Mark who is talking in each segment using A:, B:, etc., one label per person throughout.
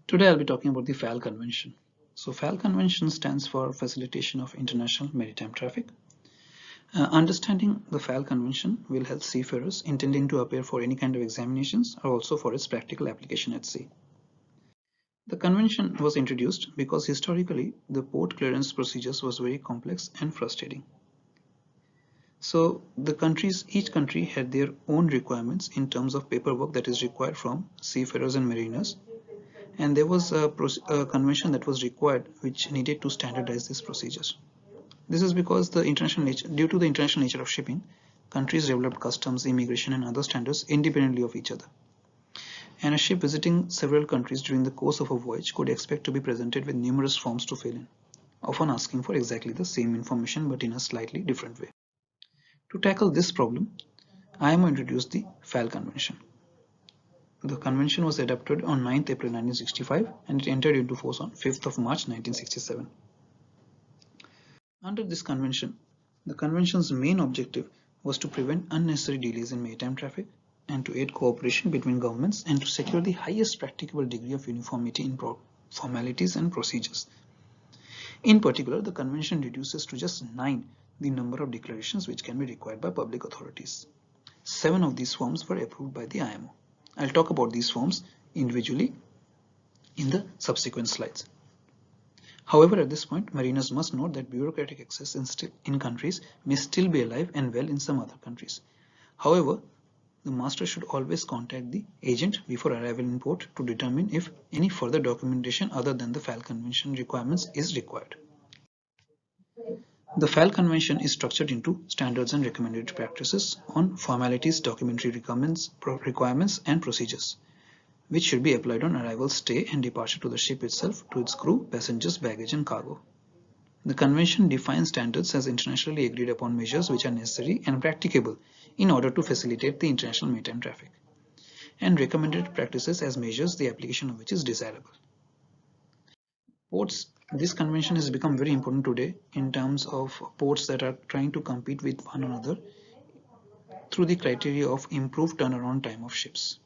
A: Today I'll be talking about the FAL Convention. So FAL Convention stands for Facilitation of International Maritime Traffic. Understanding the FAL Convention will help seafarers intending to appear for any kind of examinations or also for its practical application at sea. The convention was introduced because historically the port clearance procedures was very complex and frustrating. So each country had their own requirements in terms of paperwork that is required from seafarers and mariners, and there was a convention that was required which needed to standardize these procedures. This is because due to the international nature of shipping, countries developed customs, immigration, and other standards independently of each other. And a ship visiting several countries during the course of a voyage could expect to be presented with numerous forms to fill in, often asking for exactly the same information but in a slightly different way. To tackle this problem, IMO introduced the FAL Convention. The convention was adopted on 9th April 1965 and it entered into force on 5th of March 1967. Under this convention, the convention's main objective was to prevent unnecessary delays in maritime traffic and to aid cooperation between governments and to secure the highest practicable degree of uniformity in formalities and procedures. In particular, the convention reduces to just 9 the number of declarations which can be required by public authorities. 7 of these forms were approved by the IMO. I'll talk about these forms individually in the subsequent slides. However, at this point, mariners must note that bureaucratic excess in countries may still be alive and well in some other countries. However, the master should always contact the agent before arrival in port to determine if any further documentation other than the FAL Convention requirements is required. The FAL Convention is structured into standards and recommended practices on formalities, documentary requirements, and procedures, which should be applied on arrival, stay, and departure to the ship itself, to its crew, passengers, baggage, and cargo. The Convention defines standards as internationally agreed upon measures which are necessary and practicable in order to facilitate the international maritime traffic, and recommended practices as measures the application of which is desirable. Ports. This convention has become very important today in terms of ports that are trying to compete with one another through the criteria of improved turnaround time of ships.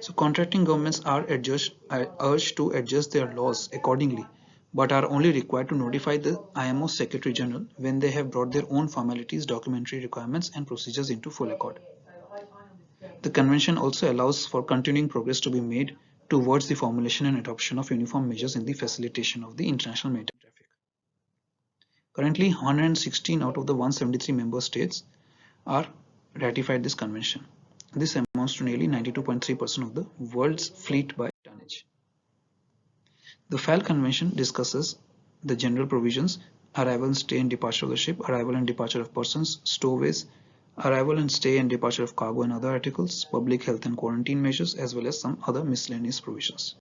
A: So contracting governments are urged to adjust their laws accordingly, but are only required to notify the IMO Secretary General when they have brought their own formalities, documentary requirements, and procedures into full accord. The convention also allows for continuing progress to be made towards the formulation and adoption of uniform measures in the facilitation of the international maritime traffic. Currently, 116 out of the 173 member states are ratified this convention. This amounts to nearly 92.3% of the world's fleet by tonnage. The FAL Convention discusses the general provisions: arrival and stay and departure of the ship, arrival and departure of persons, stowaways, arrival and stay and departure of cargo and other articles, public health and quarantine measures, as well as some other miscellaneous provisions.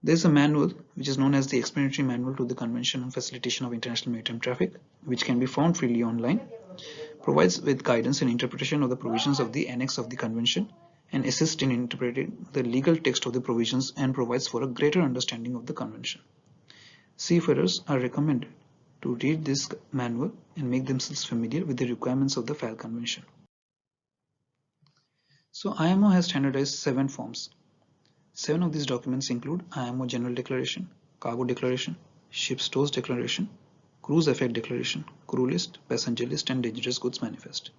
A: There is a manual which is known as the Explanatory Manual to the Convention on Facilitation of International Maritime Traffic, which can be found freely online, provides with guidance and interpretation of the provisions of the Annex of the Convention, and assists in interpreting the legal text of the provisions, and provides for a greater understanding of the Convention. Seafarers are recommended to read this manual and make themselves familiar with the requirements of the FAL Convention. So IMO has standardized 7 forms. 7 of these documents include IMO General Declaration, Cargo Declaration, Ship Stores Declaration, Cruise Effect Declaration, Crew List, Passenger List, and Dangerous Goods Manifest.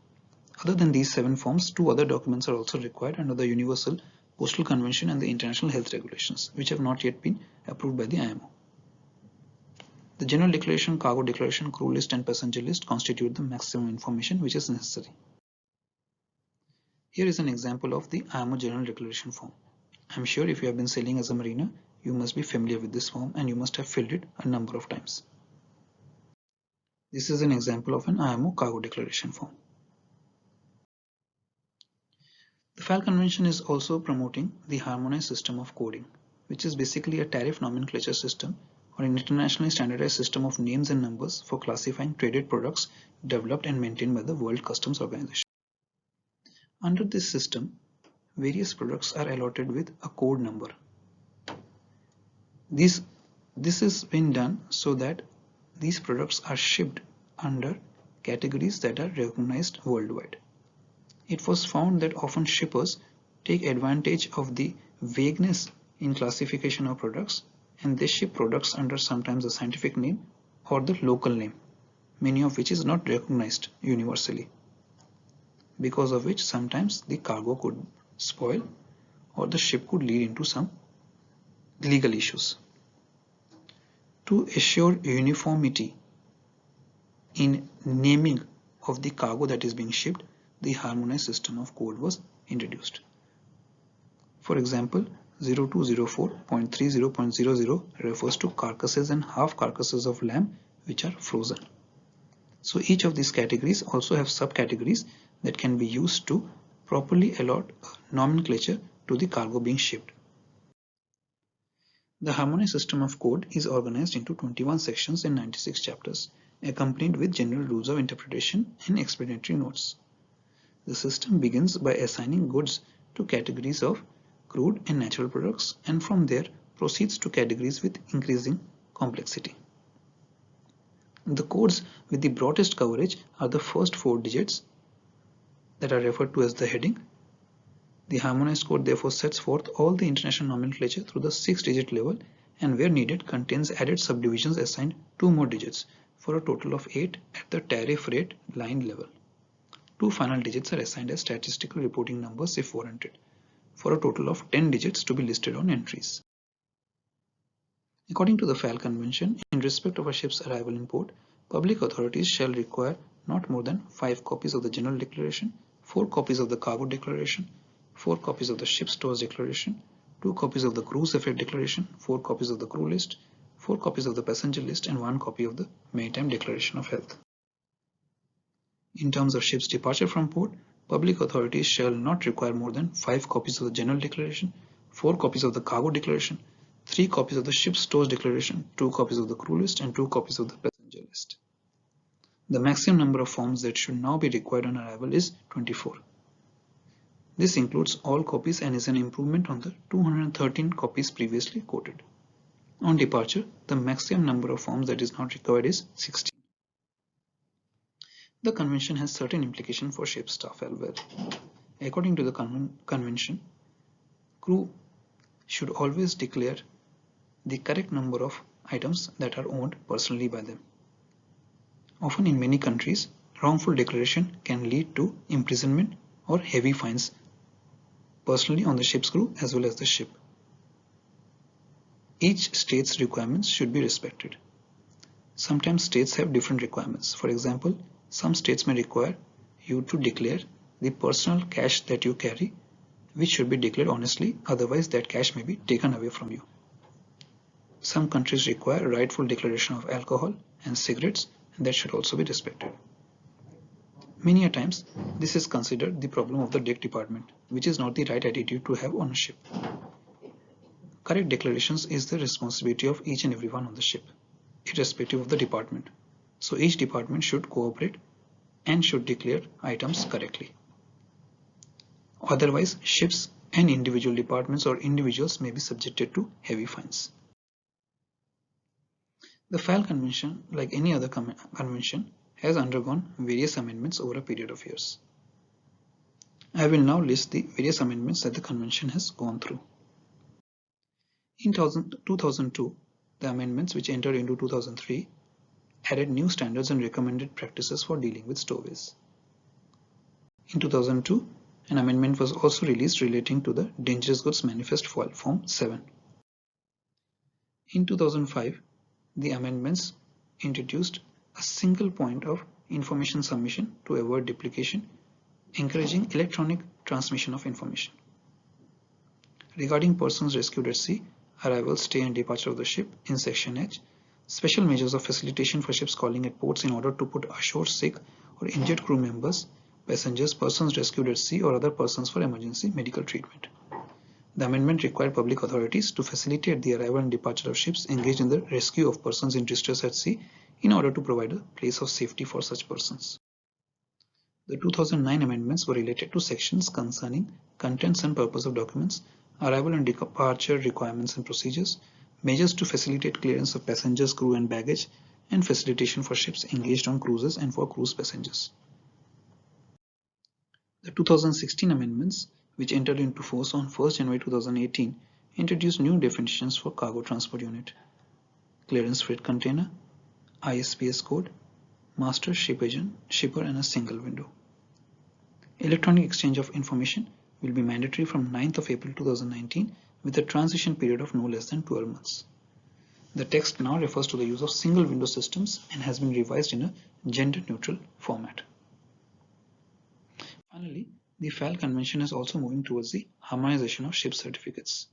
A: Other than these 7 forms, 2 other documents are also required under the Universal Postal Convention and the International Health Regulations, which have not yet been approved by the IMO. The General Declaration, Cargo Declaration, Crew List, and Passenger List constitute the maximum information which is necessary. Here is an example of the IMO General Declaration form. I am sure if you have been sailing as a mariner, you must be familiar with this form and you must have filled it a number of times. This is an example of an IMO Cargo Declaration form. The FAL Convention is also promoting the Harmonized system of coding, which is basically a tariff nomenclature system or an internationally standardized system of names and numbers for classifying traded products developed and maintained by the World Customs Organization. Under this system, various products are allotted with a code number. This has been done so that these products are shipped under categories that are recognized worldwide. It was found that often shippers take advantage of the vagueness in classification of products, and they ship products under sometimes a scientific name or the local name, many of which is not recognized universally, because of which sometimes the cargo could spoil or the ship could lead into some legal issues. To assure uniformity in naming of the cargo that is being shipped, the harmonized system of code was introduced. For example, 0204.30.00 refers to carcasses and half carcasses of lamb which are frozen. So each of these categories also have subcategories that can be used to properly allot nomenclature to the cargo being shipped. The harmonized system of code is organized into 21 sections and 96 chapters, accompanied with general rules of interpretation and explanatory notes. The system begins by assigning goods to categories of crude and natural products, and from there proceeds to categories with increasing complexity. The codes with the broadest coverage are the first 4 digits that are referred to as the heading. The harmonized code therefore sets forth all the international nomenclature through the 6-digit level, and where needed contains added subdivisions assigned 2 more digits for a total of 8 at the tariff rate line level. 2 final digits are assigned as statistical reporting numbers if warranted, for a total of 10 digits to be listed on entries. According to the FAL Convention, in respect of a ship's arrival in port, public authorities shall require not more than 5 copies of the General Declaration, 4 copies of the Cargo Declaration, 4 copies of the Ship's Stores Declaration, 2 copies of the Cruise Effect Declaration, 4 copies of the Crew List, 4 copies of the Passenger List, and 1 copy of the Maritime Declaration of Health. In terms of ship's departure from port, public authorities shall not require more than 5 copies of the General Declaration, 4 copies of the Cargo Declaration, 3 copies of the Ship's Stores Declaration, 2 copies of the Crew List, and 2 copies of the Passenger List. The maximum number of forms that should now be required on arrival is 24. This includes all copies and is an improvement on the 213 copies previously quoted. On departure, the maximum number of forms that is not required is 16. The convention has certain implications for ship staff as well. According to the convention, crew should always declare the correct number of items that are owned personally by them. Often in many countries, wrongful declaration can lead to imprisonment or heavy fines personally on the ship's crew as well as the ship. Each state's requirements should be respected. Sometimes states have different requirements. For example, some states may require you to declare the personal cash that you carry, which should be declared honestly, otherwise that cash may be taken away from you. Some countries require rightful declaration of alcohol and cigarettes, and that should also be respected. Many a times, this is considered the problem of the deck department, which is not the right attitude to have on a ship. Correct declarations is the responsibility of each and everyone on the ship, irrespective of the department. So each department should cooperate and should declare items correctly. Otherwise, ships and individual departments or individuals may be subjected to heavy fines. The FAL Convention, like any other convention, has undergone various amendments over a period of years. I will now list the various amendments that the convention has gone through. In 2002, the amendments which entered into 2003 added new standards and recommended practices for dealing with stowaways. In 2002, an amendment was also released relating to the Dangerous Goods Manifest Form 7. In 2005, the amendments introduced a single point of information submission to avoid duplication, encouraging electronic transmission of information. Regarding persons rescued at sea, arrival, stay and departure of the ship, in Section H, special measures of facilitation for ships calling at ports in order to put ashore sick or injured crew members, passengers, persons rescued at sea, or other persons for emergency medical treatment. The amendment required public authorities to facilitate the arrival and departure of ships engaged in the rescue of persons in distress at sea in order to provide a place of safety for such persons. The 2009 amendments were related to sections concerning contents and purpose of documents, arrival and departure requirements and procedures, measures to facilitate clearance of passengers, crew and baggage, and facilitation for ships engaged on cruises and for cruise passengers. The 2016 amendments, which entered into force on 1st January 2018, introduced new definitions for cargo transport unit, clearance freight container, ISPS code, master, ship agent, shipper and a single window. Electronic exchange of information will be mandatory from 9th of April 2019 with a transition period of no less than 12 months. The text now refers to the use of single window systems and has been revised in a gender-neutral format. Finally, the FAL Convention is also moving towards the harmonization of ship certificates.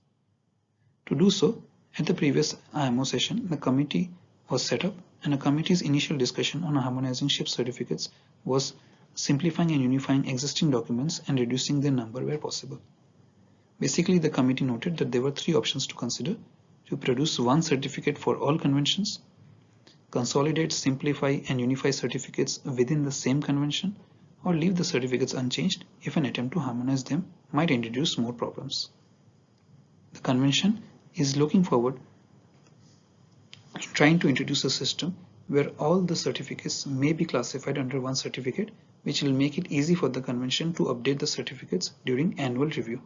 A: To do so, at the previous IMO session, the committee was set up and a committee's initial discussion on harmonizing ship certificates was simplifying and unifying existing documents and reducing their number where possible. Basically, the committee noted that there were three options to consider: to produce one certificate for all conventions, consolidate, simplify and unify certificates within the same convention, or leave the certificates unchanged if an attempt to harmonize them might introduce more problems. The convention is looking forward in trying to introduce a system where all the certificates may be classified under one certificate, which will make it easy for the convention to update the certificates during annual review.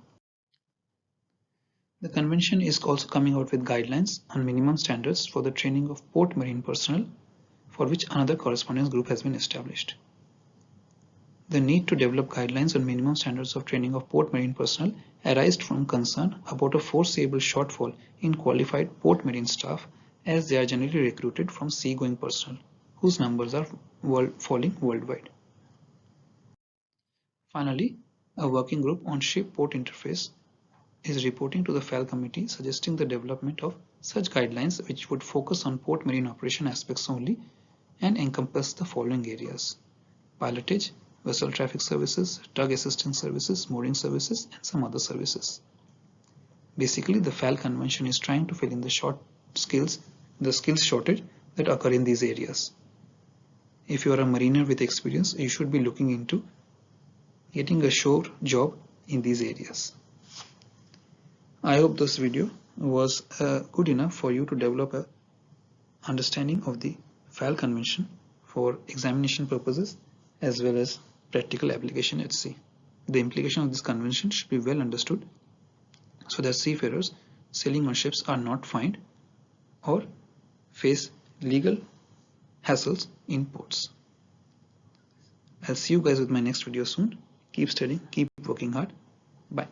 A: The convention is also coming out with guidelines on minimum standards for the training of port marine personnel, for which another correspondence group has been established. The need to develop guidelines on minimum standards of training of port marine personnel arised from concern about a foreseeable shortfall in qualified port marine staff, as they are generally recruited from seagoing personnel, whose numbers are falling worldwide. Finally, a working group on ship-port interface is reporting to the FAL committee suggesting the development of such guidelines which would focus on port marine operation aspects only and encompass the following areas: pilotage, vessel traffic services, tug assistance services, mooring services, and some other services. Basically, the FAL convention is trying to fill in the skills shortage that occur in these areas. If you are a mariner with experience, you should be looking into getting a shore job in these areas. I hope this video was good enough for you to develop an understanding of the FAL convention for examination purposes as well as practical application at sea. The implication of this convention should be well understood so that seafarers sailing on ships are not fined or face legal hassles in ports. I'll see you guys with my next video soon. Keep studying, keep working hard. Bye.